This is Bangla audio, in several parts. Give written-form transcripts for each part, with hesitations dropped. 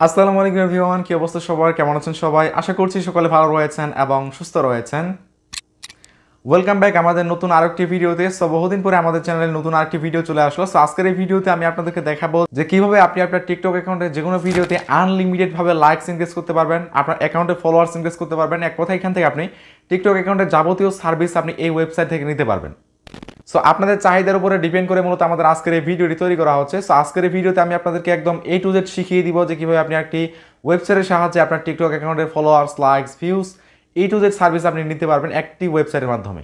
আসসালামু আলাইকুম এভরিওয়ান, কি অবস্থা সবার? কেমন আছেন সবাই? আশা করছি সকলে ভালো রয়েছেন এবং সুস্থ রয়েছেন। ওয়েলকাম ব্যাক আমাদের নতুন আরেকটি ভিডিওতে। সো বহুদিন পরে আমাদের চ্যানেলে নতুন আরেকটি ভিডিও চলে আসলো। সো আজকের এই ভিডিওতে আমি আপনাদেরকে দেখাবো যে কিভাবে আপনি আপনার টিকটক অ্যাকাউন্টে যে কোনো ভিডিওতে আনলিমিটেড ভাবে লাইকস ইনক্রিজ করতে পারবেন, আপনার অ্যাকাউন্টে ফলোয়ার্স ইনক্রিজ করতে পারবেন। এক কথা, এখান থেকে আপনি টিকটক অ্যাকাউন্টের যাবতীয় সার্ভিস আপনি এই ওয়েবসাইট থেকে নিতে পারবেন। সো আপনাদের চাহিদার উপরে ডিপেন্ড করে মূলত আমাদের আজকের এই ভিডিওটি তৈরি করা হচ্ছে। সো আজকের এই ভিডিওতে আমি আপনাদেরকে একদম A to Z শিখিয়ে দিব যে কিভাবে আপনি একটি ওয়েবসাইটের সাহায্যে আপনার টিকটক অ্যাকাউন্টের followers, likes, views, A to Z service আপনি নিতে পারবেন একটি ওয়েবসাইটের মাধ্যমে।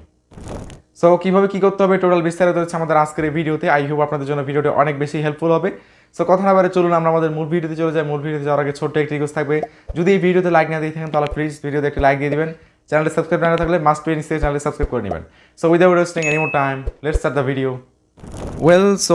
সো কিভাবে কি করতে হবে টোটাল বিস্তারিত হচ্ছে আমাদের আজকের এই ভিডিওতে। আই হোপ আপনাদের জন্য ভিডিওটি অনেক বেশি হেল্পফুল হবে। সো কথা না বারে চলুন আমরা আমাদের মূল ভিডিওতে চলে যাই। মূল ভিডিওতে যাওয়ার আগে ছোট্ট একটি রিকোয়েস্ট থাকবে, যদি এই ভিডিওতে লাইক না দিয়ে থাকেন তাহলে প্লিজ ভিডিওতে একটি লাইক দিয়ে দিবেন। চ্যানেলটি সাবস্ক্রাইব না থাকলে মাস্ট বি নিশ্চয়ই চ্যানেলটি সাবস্ক্রাইব করে নেবেন। So without wasting any more time, let's start the video.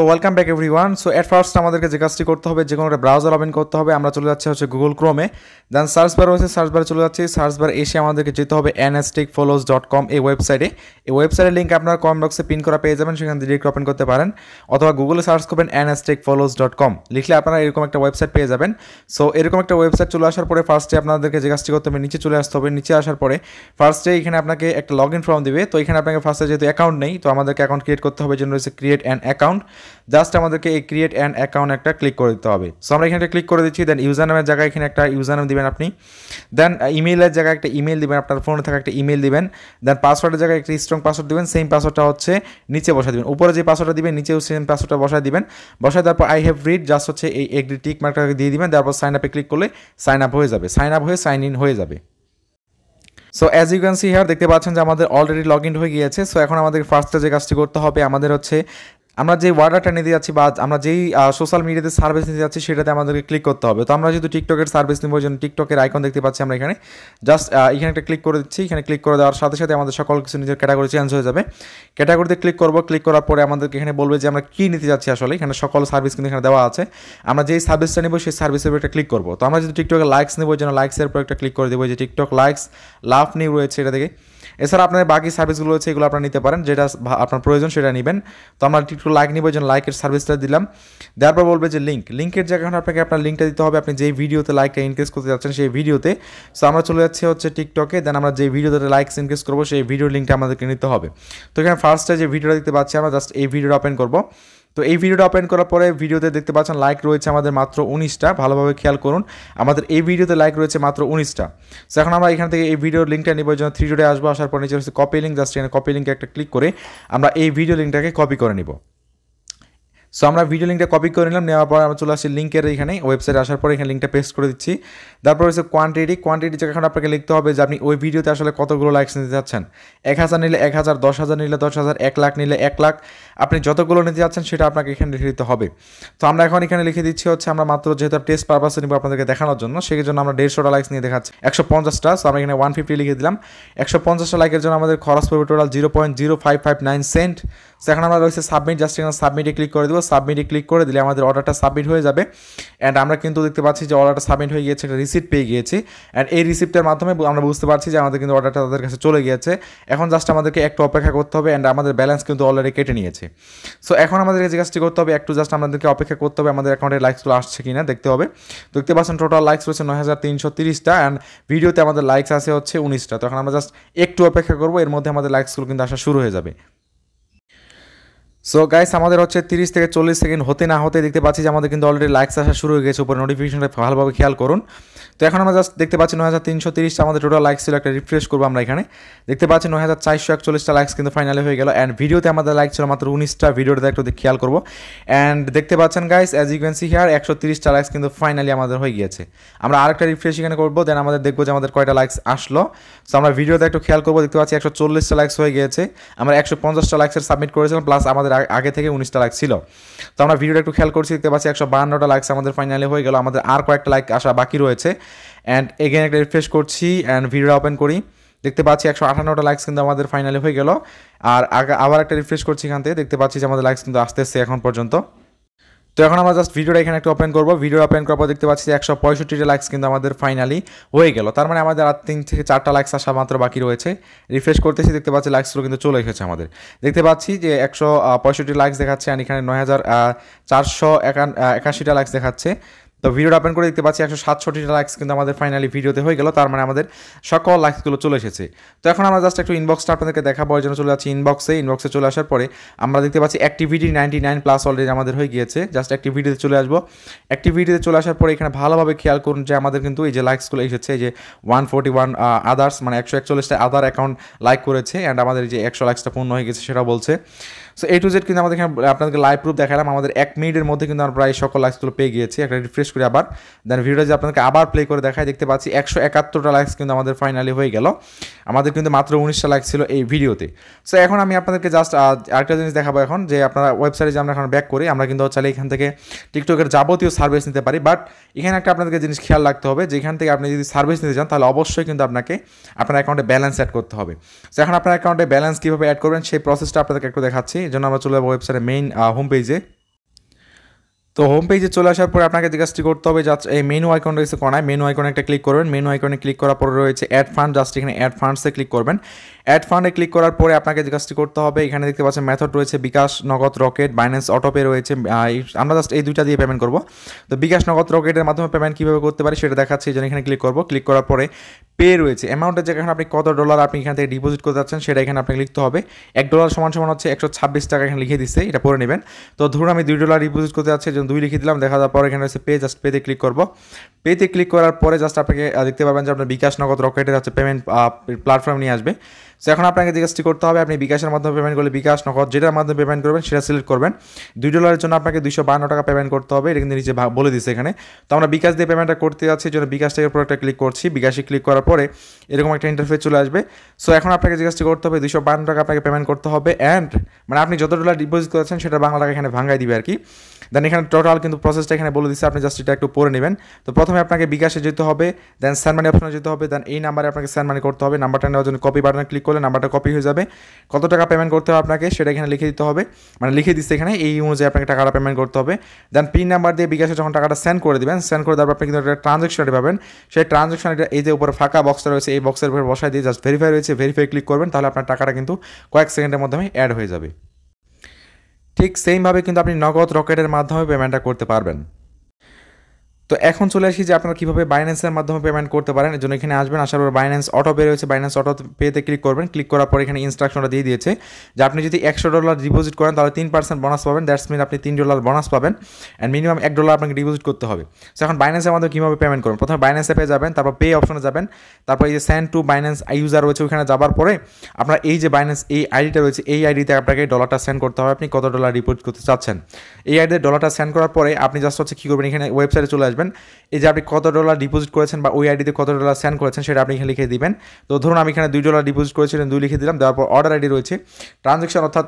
Welcome back everyone. So at first আমাদেরকে যে কাজটি করতে হবে, যে কোনো একটা ব্রাউজার ওপেন করতে হবে। আমরা চলে যাচ্ছি হচ্ছে গুগল ক্রোমে, দেন সার্চ বার রয়েছে, সার্চ বারে চলে যাচ্ছি। সার্চ বার এসে আমাদেরকে যেতে হবে nsticfollows.com এই ওয়েবসাইটে। এই ওয়েবসাইটের লিঙ্ক আপনার কমেন্ট বক্সে পিন করা পেয়ে যাবেন, সেখান থেকে ডিরেক্ট ওপেন করতে পারেন, অথবা গুগলে সার্চ করবেন nsticfollows.com লিখলে আপনারা এরকম একটা ওয়েবসাইট পেয়ে যাবেন। সো এরকম একটা ওয়েবসাইট চলে আসার পরে ফার্স্টে আপনাদেরকে যে কাজটি করতে হবে, নিচে চলে আসতে হবে। নিচে আসার পরে ফার্স্টে এখানে আপনাকে একটা লগ ইন ফর্ম দিবে। তো এখানে আপনাকে ফার্স্টে যেহেতু অ্যাকাউন্ট নেই, তো আমাদেরকে অ্যাকাউন্ট ক্রিয়েট করতে হবে, জন্য রয়েছে ক্রিয়েট অ্যান অ্যাকাউন্ট। জাস্ট আমাদেরকে এই ক্রিয়েট অ্যান অ্যাকাউন্ট একটা ক্লিক করে দিতে হবে। সো আমরা এখানে ক্লিক করে দিচ্ছি। দেন ইউজার নামের জায়গায় এখানে একটা ইউজার নাম দিবেন আপনি। দেন ইমেইলের জায়গায় একটা ইমেল দিবেন, আপনার ফোনে থাকা একটা ইমেল দিবেন। দেন পাসওয়ার্ডের জায়গায় একটা স্ট্রং পাসওয়ার্ড দিবেন। সেম পাসওয়ার্ডটা হচ্ছে নিচে বসায় দিবেন। উপরে যে পাসওয়ার্ডটা দিবেন নিচেও সেম পাসওয়ার্ডটা বসায় দিবেন। বসায় তারপর আই হ্যাভ রিড জাস্ট হচ্ছে এই এগ্রি টিক মার্কটাকে দিয়ে দিবেন। তারপর সাইন আপে ক্লিক করলে সাইন আপ হয়ে যাবে, সাইন আপ হয়ে সাইন ইন হয়ে যাবে। So as you can see here, দেখতে পাচ্ছেন যে আমাদের অলরেডি লগ ইন হয়ে গিয়েছে। সো এখন আমাদের ফার্স্টে যে কাজটি করতে হবে, আমাদের হচ্ছে আমরা যে ওয়ার্ডারটা নিতে যাচ্ছি বা আমরা যেই সোশ্যাল মিডিয়াতে সার্ভিস নিতে যাচ্ছি সেটাতে আমাদেরকে ক্লিক করতে হবে। তো আমরা যেহেতু টিকটকের সার্ভিস নিব, জন্য টিকটকের আইকন দেখতে পাচ্ছি আমরা এখানে। জাস্ট এখানে একটা ক্লিক করে দিচ্ছি। এখানে ক্লিক করে দেওয়ার সাথে সাথে আমাদের সকল কিছু নিজের ক্যাটাগরি চেঞ্জ হয়ে যাবে। ক্যাটাগরিতে ক্লিক করবো, ক্লিক করার পরে আমাদেরকে এখানে বলবে যে আমরা কী নিতে যাচ্ছি। আসলে এখানে সকল সার্ভিস কিন্তু এখানে দেওয়া আছে। আমরা যেই সার্ভিসটা নেব সেই সার্ভিসের উপর একটা ক্লিক করবো। তো আমরা যদি টিকটকের লাইকস নেব, যেন লাইকসের উপর একটা ক্লিক করে দেবো, যে টিকটক লাইকস লাভ নিউ রয়েছে এটা থেকে। এছাড়া আপনার বাকি সার্ভিসগুলো রয়েছে, এগুলো আপনারা নিতে পারেন, যেটা আপনার প্রয়োজন সেটা নেবেন। তো আমরা টিকটক লাইক নিব, যেন লাইকের সার্ভিসটা দিলাম। দেওয়ার পর বলবে যে লিঙ্কের জায়গায় আপনাকে আপনার লিঙ্কটা দিতে হবে, আপনি যেই ভিডিওতে লাইকটা ইনক্রিজ করতে যাচ্ছেন সেই ভিডিওতে। সো আমরা চলে যাচ্ছি হচ্ছে টিকটকে। দেন আমরা যে ভিডিওতে লাইকস ইনক্রিজ করবো সেই ভিডিওর লিঙ্কটা আমাদেরকে নিতে হবে। তো এখানে ফার্স্টে যে ভিডিওটা দেখতে পাচ্ছি, আমরা জাস্ট এই ভিডিওটা ওপেন করবো। তো এই ভিডিওটা ওপেন করার পরে ভিডিওতে দেখতে পাচ্ছেন লাইক রয়েছে আমাদের মাত্র 19টা। ভালোভাবে খেয়াল করুন, আমাদের এই ভিডিওতে লাইক রয়েছে মাত্র 19টা। সো এখন আমরা এখান থেকে এই ভিডিওর লিঙ্কটা নিব, জন্য 3 ডটে আসবো। আসার পর নিচে হচ্ছে কপি লিঙ্ক, জাস্ট এখানে কপি লিঙ্কে একটা ক্লিক করে আমরা এই ভিডিও লিঙ্কটাকে কপি করে নিব। সো আমরা ভিডিও লিঙ্কটা কপি করে নিলাম। নেওয়ার পর আমরা চলে আসছি লিঙ্কের এখানে ওয়েবসাইটে। আসার পর এখানে লিঙ্কটা পেস্ট করে দিচ্ছি। তারপর হচ্ছে কোয়ান্টিটি যখন আপনাকে লিখতে হবে যে আপনি ওই ভিডিওতে আসলে কতগুলো লাইকস নিতে যাচ্ছেন। 1000 নিলে 1000, 10,000 নিলে 10,000, 1 লাখ নিলে 1 লাখ, আপনি যতগুলো নিতে যাচ্ছেন সেটা আপনাকে এখানে লিখে দিতে হবে। তো আমরা এখন এখানে লিখে দিচ্ছি হচ্ছে আমরা মাত্র যেহেতু টেস্ট পারপাসে নিব আপনাদেরকে দেখানোর জন্য, সেই জন্য আমরা 150টা লাইকস নিয়ে দেখাচ্ছি, 150টা। সো আমরা এখানে 150 লিখে দিলাম। 150টা লাইকের জন্য আমাদের খরচ পড়বে টোটাল 0.0559 সেন্ট। সো এখন আমরা রয়েছে সাবমিট, জাস্ট এখানে সাবমিটে ক্লিক করে দেবো। সাবমিটে ক্লিক করে দিলে আমাদের অর্ডারটা সাবমিট হয়ে যাবে। অ্যান্ড আমরা কিন্তু দেখতে পাচ্ছি যে অর্ডারটা সাবমিট হয়ে গিয়েছে, একটা রিসিপ্ট পেয়ে গিয়েছি। অ্যান্ড এই রিসিপ্টের মাধ্যমে আমরা বুঝতে পারছি যে আমাদের কিন্তু অর্ডারটা তাদের কাছে চলে গিয়েছে। এখন জাস্ট আমাদেরকে একটু অপেক্ষা করতে হবে। অ্যান্ড আমাদের ব্যালেন্স কিন্তু অলরেডি কেটে নিয়েছে। সো এখন আমাদেরকে যে কাজটি করতে হবে, একটু জাস্ট আমাদেরকে অপেক্ষা করতে হবে, আমাদের অ্যাকাউন্টে লাইকসগুলো আসছে কিনা দেখতে হবে। দেখতে পাচ্ছেন টোটাল লাইকস রয়েছে 9330টা। অ্যান্ড ভিডিওতে আমাদের লাইকস আছে হচ্ছে 19টা। তো এখন আমরা জাস্ট একটু অপেক্ষা করবো, এর মধ্যে আমাদের লাইকসগুলো কিন্তু আসা শুরু হয়ে যাবে। সো গাইস, আমাদের হচ্ছে 30 থেকে 40 সেকেন্ড হতে না হতে দেখতে পাচ্ছি যে আমাদের কিন্তু অলরেডি লাইকস আসা শুরু হয়ে গেছে। উপরে নোটিফিকেশনটা ভালোভাবে খেয়াল করুন। তো এখন আমরা জাস্ট দেখতে পাচ্ছি 9330টা আমাদের টোটাল লাইকস ছিল। একটা রিফ্রেশ করবো আমরা, এখানে দেখতে পাচ্ছি 9441টা লাইকস কিন্তু ফাইনালি হয়ে গেল। অ্যান্ড ভিডিওতে আমাদের লাইক ছিল মাত্র 19টা। ভিডিওটা একটু খেয়াল করবো। অ্যান্ড দেখতে পাচ্ছেন guys, as you can see here 130টা লাইকস কিন্তু ফাইনালি আমাদের হয়ে গিয়েছে। আমরা আরেকটা রিফ্রেশ এখানে করবো, দেন আমাদের দেখবো যে আমাদের কয়টা লাইকস আসলো। সো আমরা ভিডিওতে একটু খেয়াল করবো, দেখতে পাচ্ছি 140টা লাইকস হয়ে গিয়েছে। আমরা 150টা লাইকসের সাবমিট করেছিলাম, প্লাস আমাদের আগে থেকে 19টা লাইক ছিল। তো আমরা ভিডিওটা একটু খেয়াল করছি, দেখতে পাচ্ছি 152টা লাইকস আমাদের ফাইনালি হয়ে গেল। আমাদের আর কয়েকটা লাইক আসা বাকি রয়েছে। অ্যান্ড এগেন একটা রিফ্রেশ করছি অ্যান্ড ভিডিওটা ওপেন করি, দেখতে পাচ্ছি 158টা লাইকস কিন্তু আমাদের ফাইনালি হয়ে গেল। আর আবার একটা রিফ্রেশ করছি, এখান থেকে দেখতে পাচ্ছি যে আমাদের লাইকস কিন্তু আসতেছে এখন পর্যন্ত। তো এখন আমরা জাস্ট ভিডিওটা এখানে একটা ওপেন করবো। ভিডিও ওপেন করার পর দেখতে পাচ্ছি 165টা লাইকস কিন্তু আমাদের ফাইনালি হয়ে গেল। তার মানে আমাদের আর 3 থেকে 4টা লাইকস আসা মাত্র বাকি রয়েছে। রিফ্রেশ করতেছি, দেখতে পাচ্ছি লাইকসগুলো কিন্তু চলে এসেছে আমাদের। দেখতে পাচ্ছি যে 165 লাইকস দেখাচ্ছে, আর এখানে 9481টা লাইকস দেখাচ্ছে। তো ভিডিওটা ওপেন করে দেখতে পাচ্ছি 167টা লাইকস কিন্তু আমাদের ফাইনালি ভিডিওতে হয়ে গেল, তার মানে আমাদের সকল লাইকসগুলো চলে এসেছে। তো এখন আমরা জাস্ট একটু ইনবক্সটা আপনাদেরকে দেখাবো, এর জন্য চলে যাচ্ছি ইনবক্সে চলে আসার পরে আমরা দেখতে পাচ্ছি অ্যাক্টিভিটি 99+ অলরেডি আমাদের হয়ে গিয়েছে। জাস্ট অ্যাক্টিভিটিতে চলে আসবো। অ্যাক্টিভিটিতে চলে আসার পরে এখানে ভালোভাবে খেয়াল করুন যে আমাদের কিন্তু এই যে লাইকসগুলো এসেছে, এই যে 141 আদার্স, মানে 141টা আদার অ্যাকাউন্ট লাইক করেছে, অ্যান্ড আমাদের যে 100 লাইকসটা পূর্ণ হয়ে গেছে সেটা বলছে। সো A to Z কিন্তু আমাদের এখানে আপনাদেরকে লাইভ প্রুফ দেখালাম, আমাদের 1 মিনিটের মধ্যে কিন্তু আমরা প্রায় সকল লাইকসগুলো পেয়ে গিয়েছি। একটা রিফ্রেশ করে আবার দেন ভিডিওটা যে আপনাদেরকে আবার প্লে করে দেখায়, দেখতে পাচ্ছি 171টা লাইকস কিন্তু আমাদের ফাইনালি হয়ে গেল। আমাদের কিন্তু মাত্র 19টা লাইক ছিল এই ভিডিওতে। সো এখন আমি আপনাদেরকে জাস্ট আরেকটা জিনিস দেখাবো এখন, যে আপনারা ওয়েবসাইটে যে আমরা এখন ব্যাক করি, আমরা কিন্তু চাইলে এখান থেকে টিকটকের যাবতীয় সার্ভিস নিতে পারি। বাট এখানে একটা আপনাদেরকে জিনিস খেয়াল রাখতে হবে যে এখান থেকে আপনি যদি সার্ভিস নিতে চান তাহলে অবশ্যই কিন্তু আপনাকে আপনার অ্যাকাউন্টে ব্যালেন্স অ্যাড করতে হবে। সো এখন আপনার অ্যাকাউন্টে ব্যালেন্স কীভাবে অ্যাড করবেন সেই প্রসেসটা আপনাদেরকে একটু দেখাচ্ছি। এই জন্য আমরা চলে যাবো ওয়েবসাইটের মেইন হোম পেজে। তো হোম পেজে চলে আসার পরে আপনাকে যে কাজটি করতে হবে, জাস্ট এই মেনু আইকন রয়েছে কোনায়, মেনু আইকনে একটা ক্লিক করবেন। মেনু আইকনে ক্লিক করার পরে রয়েছে অ্যাড ফান্ড, জাস্ট এখানে অ্যাড ফান্ডসে ক্লিক করবেন। অ্যাড ফান্ডে ক্লিক করার পরে আপনাকে যে কাজটি করতে হবে, এখানে দেখতে পাচ্ছেন মেথড রয়েছে বিকাশ, নগদ, রকেট, বাইন্যান্স অটোপে রয়েছে। আমরা জাস্ট এই দুইটা দিয়ে পেমেন্ট করবো। তো বিকাশ, নগদ, রকেটের মাধ্যমে পেমেন্ট কীভাবে করতে পারি সেটা দেখাচ্ছি। এই জন্য এখানে ক্লিক করবো। ক্লিক করার পরে পে রয়েছে, অ্যামাউন্টের যেখানে আপনি কত ডলার আপনি এখান থেকে ডিপোজিট করতে যাচ্ছেন সেটা এখানে আপনাকে লিখতে হবে। $1 সমান হচ্ছে 126 টাকা এখানে লিখে দিচ্ছে, এটা পরে নেবেন। তো ধরুন আমি $2 ডিপোজিট করতে যাচ্ছি, এই জন্য 2 লিখে দিলাম। দেখা যাওয়ার পরে এখানে হচ্ছে পে, জাস্ট পেতে ক্লিক করবো। পেতে ক্লিক করার পরে জাস্ট আপনাকে দেখতে পাবেন যে আপনার বিকাশ, নগদ, রকেটের হচ্ছে পেমেন্ট প্ল্যাটফর্ম নিয়ে আসবে। সো এখন আপনাকে যে কাজটি করতে হবে, আপনি বিকাশের মাধ্যমে পেমেন্ট করলে বিকাশ, নগদ যেটার মাধ্যমে পেমেন্ট করবেন সেটা সিলেক্ট করবেন। $2 জন্য আপনাকে 252 টাকা পেমেন্ট করতে হবে, এটা কিন্তু নিচে বলে দিচ্ছে এখানে। তো আমরা বিকাশ দিয়ে পেমেন্টটা করতে যাচ্ছি, এই জন্য বিকাশ থেকে প্রোডাক্টটা ক্লিক করছি। বিকাশে ক্লিক করার পরে এরকম একটা ইন্টারফেস চলে আসবে। সো এখন আপনাকে যে কাজটি করতে হবে, 252 টাকা আপনাকে পেমেন্ট করতে হবে, অ্যান্ড মানে আপনি যত ডলার ডিপোজিট করেছেন সেটা বাংলা টাকা এখানে ভাঙাই দিবে আর কি। দেন এখানে টোটাল কিন্তু প্রসেসটা এখানে বলে দিচ্ছে, আপনি জাস্ট এটা একটু পড়ে নেবেন। তো প্রথমে আপনাকে বিকাশে যেতে হবে, দেন সেন্ড মানি অপশনে যেতে হবে, দেন এই নাম্বারে আপনাকে সেন্ড মানি করতে হবে। নাম্বারটা নেওয়ার জন্য কপি বাটনে ক্লিক করলে নাম্বারটা কপি হয়ে যাবে। কত টাকা পেমেন্ট করতে হবে আপনাকে সেটা এখানে লিখে দিতে হবে, মানে লিখে দিচ্ছে এখানে, এই অনুযায়ী আপনাকে টাকাটা পেমেন্ট করতে হবে। দেন পিন নাম্বার দিয়ে বিকাশে যখন টাকাটা সেন্ড করে দেবেন, সেন্ড করে দেওয়ার পর আপনি কিন্তু একটা ট্রানজ্যাকশন পাবেন। সেই ট্রানজ্যাকশন এই যে উপরে ফাঁকা বক্সটা রয়েছে এই বক্সের উপরে বসায় দিয়ে জাস্ট ভেরিফাই রয়েছে, ভেরিফাই ক্লিক করবেন, তাহলে আপনার টাকাটা কিন্তু কয়েক সেকেন্ডের মাধ্যমে অ্যাড হয়ে যাবে। ঠিক সেমভাবে কিন্তু আপনি নগদ, রকেটের মাধ্যমে পেমেন্টটা করতে পারবেন। তো এখন চলে আসি যে আপনারা কীভাবে বাইন্যান্সের মাধ্যমে পেমেন্ট করতে পারেন। এর জন্য এখানে আসবেন, আসার পর বাইন্যান্স অটো পে রয়েছে, বাইন্যান্স অটো পেতে ক্লিক করবেন। ক্লিক করার পর এখানে ইনস্ট্রাকশনটা দিয়ে দিয়েছে যে আপনি যদি $100 ডিপোজিট করেন তাহলে 3% বোনাস পাবেন, দ্যাটস মিন আপনি $3 বোনাস পাবেন, অ্যান্ড মিনিমাম $1 আপনাকে ডিপোজিট করতে হবে। সো এখন বাইন্যান্সের মাধ্যমে কীভাবে পেমেন্ট করবেন, প্রথমে বাইন্যান্স অ্যাপে যাবেন, তারপর পে অপশনে যাবেন, তারপর এই যে সেন্ড টু বাইন্যান্স ইউজার রয়েছে ওখানে যাবার পরে আপনার এই যে বাইন্যান্স এই আইডিটা রয়েছে এই আইডিতে আপনাকে ডলারটা সেন্ড করতে হবে, আপনি কত ডলার ডিপোজিট করতে চাচ্ছেন। এই আইডিতে ডলারটা সেন্ড করার পরে আপনি জাস্ট হচ্ছে কী করবেন, এখানে ওয়েবসাইটে চলে আসবেন। এই যে আপনি কত ডলার ডিপোজিট করেছেন বা ওই আইডিতে কত ডলার সেন্ড করেছেন সেটা আপনি এখানে লিখে দিবেন। তো ধরুন আমি এখানে $2 ডিপোজিট করেছিলেন, 2 লিখে দিলাম। দেওয়ার পর অর্ডার আইডি রয়েছে, ট্রানজ্যাকশন অর্থাৎ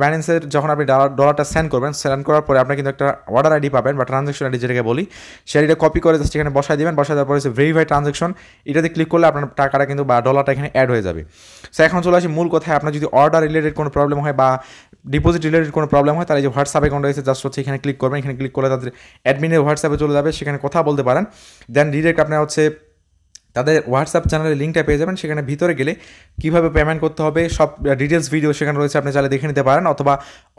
বাইন্যান্সের যখন আপনি ডলারটা সেন্ড করবেন, সেন্ড করার পরে আপনি কিন্তু একটা অর্ডার আইডি পাবেন বা ট্রানজ্যাকশন আইডি যেটাকে বলি, সেই আইডিটা কপি করে জাস্ট এখানে বসাই দিবেন। বসাই দেওয়ার পরে ভেরিফাই ট্রানজ্যাকশন এটাতে ক্লিক করলে আপনার টাকাটা কিন্তু বা ডলারটা এখানে অ্যাড হয়ে যাবে। সো এখন চলে আসি মূল কথায়, আপনার যদি অর্ডার রিলেটেড কোনো প্রবলেম হয় বা ডিপোজিট রিলেটেড কোনো প্রবলেম হয় তাহলে যে হোয়াটসঅ্যাপ অ্যাকাউন্ট রয়েছে জাস্ট হচ্ছে এখানে ক্লিক করবেন। এখানে ক্লিক করলে তাদের অ্যাডমিনের হোয়াটসঅ্যাপে চলে যাবে, সেখানে কথা বলতে পারেন। দেন ডিরেক্ট আপনার হচ্ছে তাদের হোয়াটসঅ্যাপ চ্যানেলের লিঙ্কটা পেয়ে যাবেন। সেখানে ভিতরে গেলে কীভাবে পেমেন্ট করতে হবে সব ডিটেলস ভিডিও সেখানে রয়েছে, আপনি চাইলে দেখে নিতে পারেন। অথবা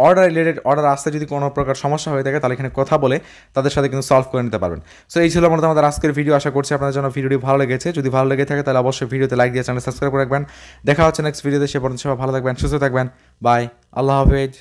অর্ডার রিলেটেড অর্ডার আসতে যদি কোনো প্রকার সমস্যা হয়ে থাকে তাহলে এখানে কথা বলে তাদের সাথে কিন্তু সলভ করে নিতে পারবেন। সো এই ছিল মূলত আমাদের আজকের ভিডিও। আশা করছি আপনাদের জন্য ভিডিওটি ভালো লেগেছে। যদি ভালো লেগে থাকে তাহলে অবশ্যই ভিডিওতে লাইক দিয়ে চ্যানেল সাবস্ক্রাইব করে রাখবেন। দেখা হচ্ছে নেক্সট ভিডিওতে, সে পর্যন্ত সবাই ভালো থাকবেন, সুস্থ থাকবেন। বাই, আল্লাহ হাফেজ।